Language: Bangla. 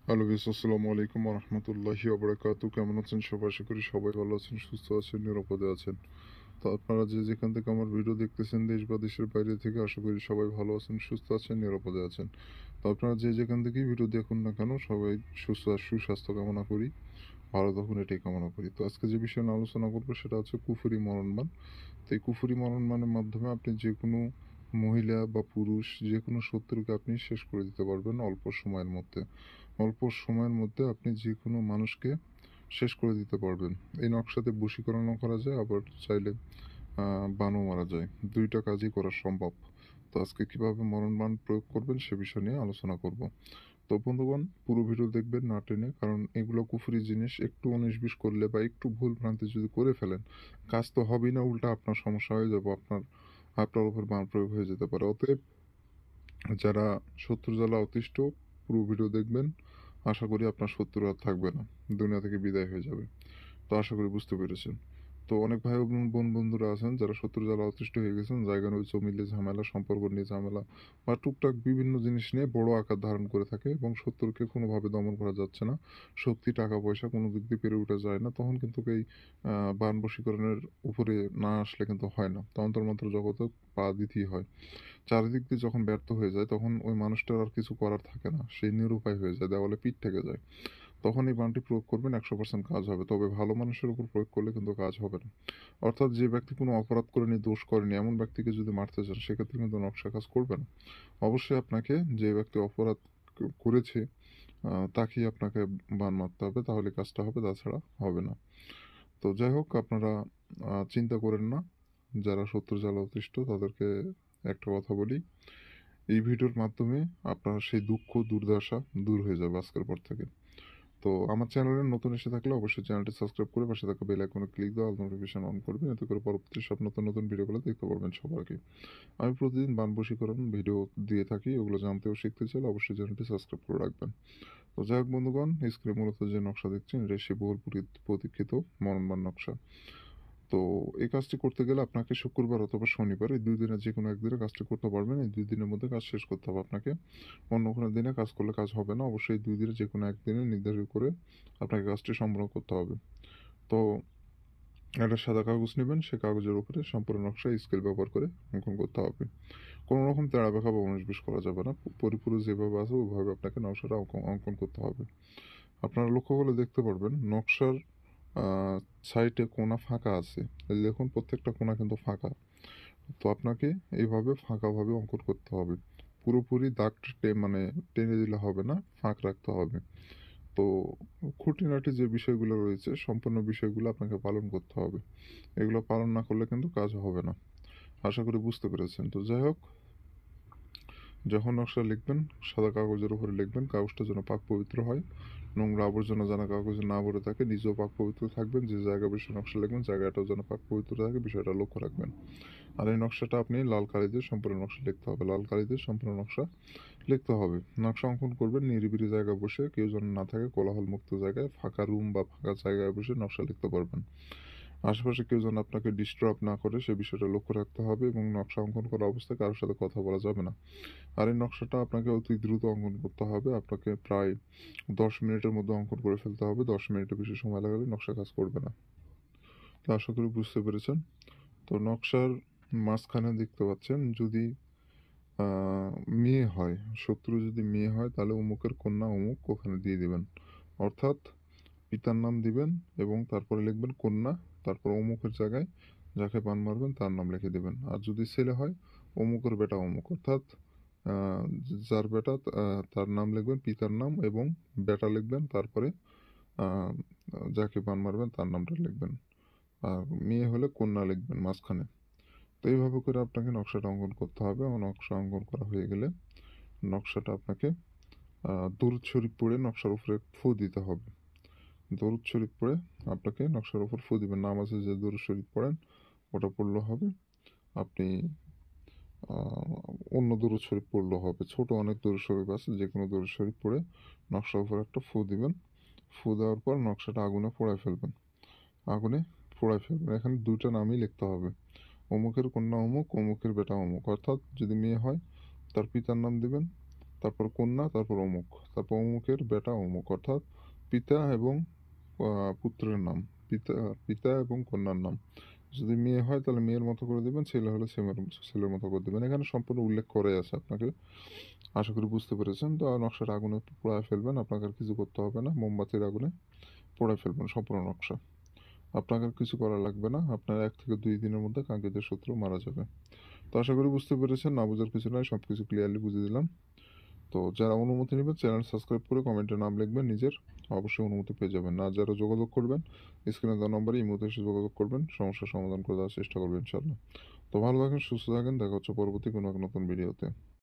হ্যালো গাইস, আসসালামু আলাইকুম ওয়া রাহমাতুল্লাহি ওয়া বারাকাতুহু। কেমন আছেন সবাই? আশা করি সবাই ভালো আছেন, সুস্থ আছেন, নিরাপদে আছেন। তো আপনারা যে যেখান থেকে আমার ভিডিও দেখতেছেন, দেশ বা দেশের বাইরে থেকে, আশা করি সবাই ভালো আছেন, সুস্থ আছেন, নিরাপদে আছেন। তো আপনারা যে যেখান থেকেই ভিডিও দেখুন না কেন, সবাই সুস্থ আর সুস্বাস্থ্য কামনা করি, ভালো থাকুন এটাই কামনা করি। তো আজকে যে বিষয়ে নিয়ে আলোচনা করবো সেটা হচ্ছে কুফরি মরণবান। তো এই কুফরি মরণবানের মাধ্যমে আপনি যেকোনো মহিলা বা পুরুষ যেকোনো শত্রুকে আপনি শেষ করে দিতে পারবেন অল্প সময়ের মধ্যে। অল্প সময়ের মধ্যে আপনি যেকোনো মানুষকে শেষ করে দিতে পারবেন। এই নকশাতে বশীকরণও করা যায়, আবার চাইলে বানও মারা যায়। ২ টা কাজই করা সম্ভব। তো আজকে কিভাবে মরণ বান প্রয়োগ করবেন সে বিষয় নিয়ে আলোচনা করব। তো বন্ধুগণ, পুরো ভিডিও দেখবেন না টেনে, কারণ এগুলো কুফরি জিনিস। একটু ১৯-২০ করলে বা একটু ভুল ভ্রান্তি যদি করে ফেলেন, কাজ তো হবেই না, উল্টা আপনার সমস্যা হয়ে যাবে। আপনার উপর বান প্রয়োগ হয়ে যেতে পারে। অতএব যারা শত্রু জ্বালা অতিষ্ঠ, পুরো ভিডিও দেখবেন। আশা করি আপনার শত্রু আর থাকবে না। দুনিয়া থেকে বিদায় হয়ে যাবে। তো আশা করি বুঝতে পেরেছেন। তো অনেক ভাই ও বন্ধুরা আছেন যারা শত্রু জ্বালা অতিষ্ঠ হয়ে গেছেন। জায়গা নিয়ে জমি নিয়ে ঝামেলা, সম্পর্ক নিয়ে ঝামেলা বা টুকটাক বিভিন্ন জিনিস নিয়ে বড় আকার ধারণ করে থাকে এবং শত্রুকে কোনোভাবে দমন করা যাচ্ছে না। শক্তি, টাকা পয়সা কোনো দিক দিয়ে পেরে ওঠা যায় না। তখন কিন্তু এই বান বশীকরণের উপরে না আসলে কিন্তু হয় না। তন্ত্রমন্ত্র জগতে পা দিতেই হয়। চারিদিক দিয়ে যখন ব্যর্থ হয়ে যায় তখন ওই মানুষটার আর কিছু করার থাকে না। সে নিরুপায় হয়ে যায়, দেওয়ালে পিঠ থেকে যায়। তখন এই বাণটি প্রয়োগ করবেন, ১০০% কাজ হবে। তবে ভালো মানুষের উপর প্রয়োগ করলে কিন্তু কাজ হবে না। অর্থাৎ যে ব্যক্তি কোনো অপরাধ করেনি, দোষ করেনি, এমন ব্যক্তিকে যদি মারতে চান সেক্ষেত্রে কিন্তু নকশা কাজ করবে না। অবশ্যই আপনাকে যে ব্যক্তি অপরাধ করেছে তাকেই আপনাকে বান মারতে হবে, তাহলে কাজটা হবে, তাছাড়া হবে না। তো যাই হোক, আপনারা চিন্তা করেন না। যারা শত্রু জ্বালা অতিষ্ঠ তাদেরকে একটা কথা বলি, এই ভিডিওর মাধ্যমে আপনার সেই দুঃখ দুর্দশা দূর হয়ে যাবে আজকের পর থেকে। তো আমার চ্যানেলে নতুন এসে থাকলে অবশ্যই চ্যানেলটি সাবস্ক্রাইব করে পাশে থাকা বেল আইকনে ক্লিক দিয়ে অল নোটিফিকেশন অন করবেন, এতে করে পরবর্তী সব নতুন নতুন ভিডিওগুলো দেখতে পারবেন সবার আগে। আমি প্রতিদিন বান বশীকরণ ভিডিও দিয়ে থাকি, ওগুলো জানতে ও শিখতে চাইলে অবশ্যই চ্যানেলটি সাবস্ক্রাইব করে রাখবেন। তো যাই হোক বন্ধুগণ, স্ক্রিনে মূলত যে নকশা দেখছেন এটা সেই বহুল প্রতীক্ষিত মরণবান নকশা। তো এই কাজটি করতে গেলে আপনাকে শুক্রবার অথবা শনিবার, এই ২ দিনের যেকোনো একদিনে কাজটি করতে পারবেন। এই ২ দিনের মধ্যে কাজ শেষ করতে হবে আপনাকে। অন্য কোনো দিনে কাজ করলে কাজ হবে না। অবশ্যই এই ২ দিনের যেকোনো একদিনে নির্ধারিত করে আপনাকে কাজটি সম্পন্ন করতে হবে। তো একটা সাদা কাগজ নিবেন, সে কাগজের উপরে সম্পূর্ণ নকশা স্কেল ব্যবহার করে অঙ্কন করতে হবে। কোনো রকম তেড়া বেঁকা বা ১৯-২০ করা যাবে না। পরিপূরক যেভাবে আছে ওইভাবে আপনাকে নকশাটা অঙ্কন করতে হবে। আপনারা লক্ষ্য করলে দেখতে পারবেন নকশার আ সাইডে কোনা ফাঁকা আছে। এই যে দেখুন, প্রত্যেকটা কোনা কিন্তু ফাঁকা। তো আপনাকে এইভাবে ফাঁকাভাবে অঙ্কন করতে হবে। পুরোপুরি দাগ মানে টেনে দিলে হবে না, ফাঁক রাখতে হবে। তো খুঁটিনাটি যে বিষয়গুলো রয়েছে সম্পূর্ণ বিষয়গুলো আপনাকে পালন করতে হবে। এগুলো পালন না করলে কিন্তু কাজ হবে না। আশা করি বুঝতে পেরেছেন। তো যাই হোক, যখন নকশা লিখবেন সাদা কাগজের উপরে লিখবেন, কাগজটা যেন পাক পবিত্র হয়। নোংরা আবর্জনা যেন কাগজে না ভরে থাকে, নিজেও পাক পবিত্র থাকবেন। যে জায়গায় বেশি নকশা লিখবেন জায়গাটাও যেন পাক পবিত্র থাকে, বিষয়টা লক্ষ্য রাখবেন। আর এই নকশাটা আপনি লাল কালি দিয়ে সম্পূর্ণ নকশা লিখতে হবে। লাল কালি দিয়ে সম্পূর্ণ নকশা লিখতে হবে। নকশা অঙ্কন করবেন নিরিবিলি জায়গায় বসে, কেউ যেন না থাকে, কোলাহলমুক্ত জায়গায়, ফাঁকা রুম বা ফাঁকা জায়গায় বসে নকশা লিখতে পারবেন। আশেপাশে কেউ যেন আপনাকে ডিস্টার্ব না করে সে বিষয়টা লক্ষ্য রাখতে হবে এবং নকশা অঙ্কন করা অবস্থায় কারোর সাথে কথা বলা যাবে না। আর এই নকশাটা আপনাকে অতি দ্রুত অঙ্কন করতে হবে। আপনাকে প্রায় ১০ মিনিটের মধ্যে অঙ্কন করে ফেলতে হবে। ১০ মিনিটের বেশি সময় লাগালে নকশা কাজ করবে না। তো আশা করি বুঝতে পেরেছেন। তো নকশার মাঝখানে দেখতে পাচ্ছেন, যদি আ মেয়ে হয়, শত্রু যদি মেয়ে হয় তাহলে অমুকের কন্যা অমুক ওখানে দিয়ে দিবেন। অর্থাৎ পিতার নাম দিবেন এবং তারপরে লিখবেন কন্যা, তারপর অমুকের জায়গায় যাকে বান মারবেন তার নাম লিখে দিবেন। আর যদি ছেলে হয়, অমুকের বেটা অমুক। অর্থাৎ আ যার বেটা তার নাম লিখবেন, পিতার নাম এবং বেটা লিখবেন। তারপরে আ যাকে বান মারবেন তার নামটা লিখবেন। আর মেয়ে হলে কন্যা লিখবেন মাঝখানে। তো এইভাবে করে আপনাকে নকশাটা অঙ্কন করতে হবে এবং নকশা অঙ্কন করা হয়ে গেলে নকশাটা আপনাকে দরুদ শরীফ পড়ে নকশার উপরে ফু দিতে হবে। দরুদ শরীফ পড়ে আপনাকে নকশার উপর ফু দিবেন। নামাজে যে দরুদ শরীফ পড়েন ওটা পড়লে হবে। আপনি আ অন্য দরুদ শরীফ পড়লেও হবে। ছোট অনেক দরুদ শরীফ আছে, যেকোনো দরুদ শরীফ পড়ে নকশার উপর একটা ফু দিবেন। ফু দেওয়ার পর নকশাটা আগুনে পোড়ায় ফেলবেন। আগুনে পোড়ায় ফেলবেন। এখানে ২ টা নামই লিখতে হবে। অমুকের কন্যা অমুক, অমুকের বেটা অমুক। অর্থাৎ যদি মেয়ে হয় তার পিতার নাম দিবেন, তারপর কন্যা, তারপর অমুক, তারপর অমুকের বেটা অমুক, অর্থাৎ পিতা এবং পুত্রের নাম, পিতা পিতা এবং কন্যার নাম। যদি মেয়ে হয় তাহলে মেয়ের মতো করে দিবেন, ছেলে হলে ছেলের মতো করে দিবেন। এখানে সম্পূর্ণ উল্লেখ করাই আছে আপনাকে। আশা করি বুঝতে পেরেছেন। তো নকশাটা আগুনে পোড়ায় ফেলবেন। আপনাকে আর কিছু করতে হবে না। মোমবাতির আগুনে পোড়ায় ফেলবেন সম্পূর্ণ নকশা। আপনাকে আর কিছু করা লাগবে না। আপনার ১ থেকে ২ দিনের মধ্যে কাঙ্ক্ষিত শত্রু মারা যাবে। তো আশা করি বুঝতে পেরেছেন। না বোঝার কিছু নাই। সবকিছু ক্লিয়ারলি বুঝিয়ে দিলাম। তো যারা অনুমতি নেবেন চ্যানেল সাবস্ক্রাইব করে কমেন্টে নাম লিখবেন নিজের। অবশ্যই অনুমতি পেয়ে যাবেন। আর যারা যোগাযোগ করবেন স্ক্রিনে দেওয়া নম্বরে ইমোতে এসে যোগাযোগ করবেন। সমস্যার সমাধান করে দেওয়ার চেষ্টা করবেন ইনশাআল্লাহ। তো ভালো থাকেন, সুস্থ থাকেন। দেখা হচ্ছে পরবর্তী কোনো এক নতুন ভিডিওতে।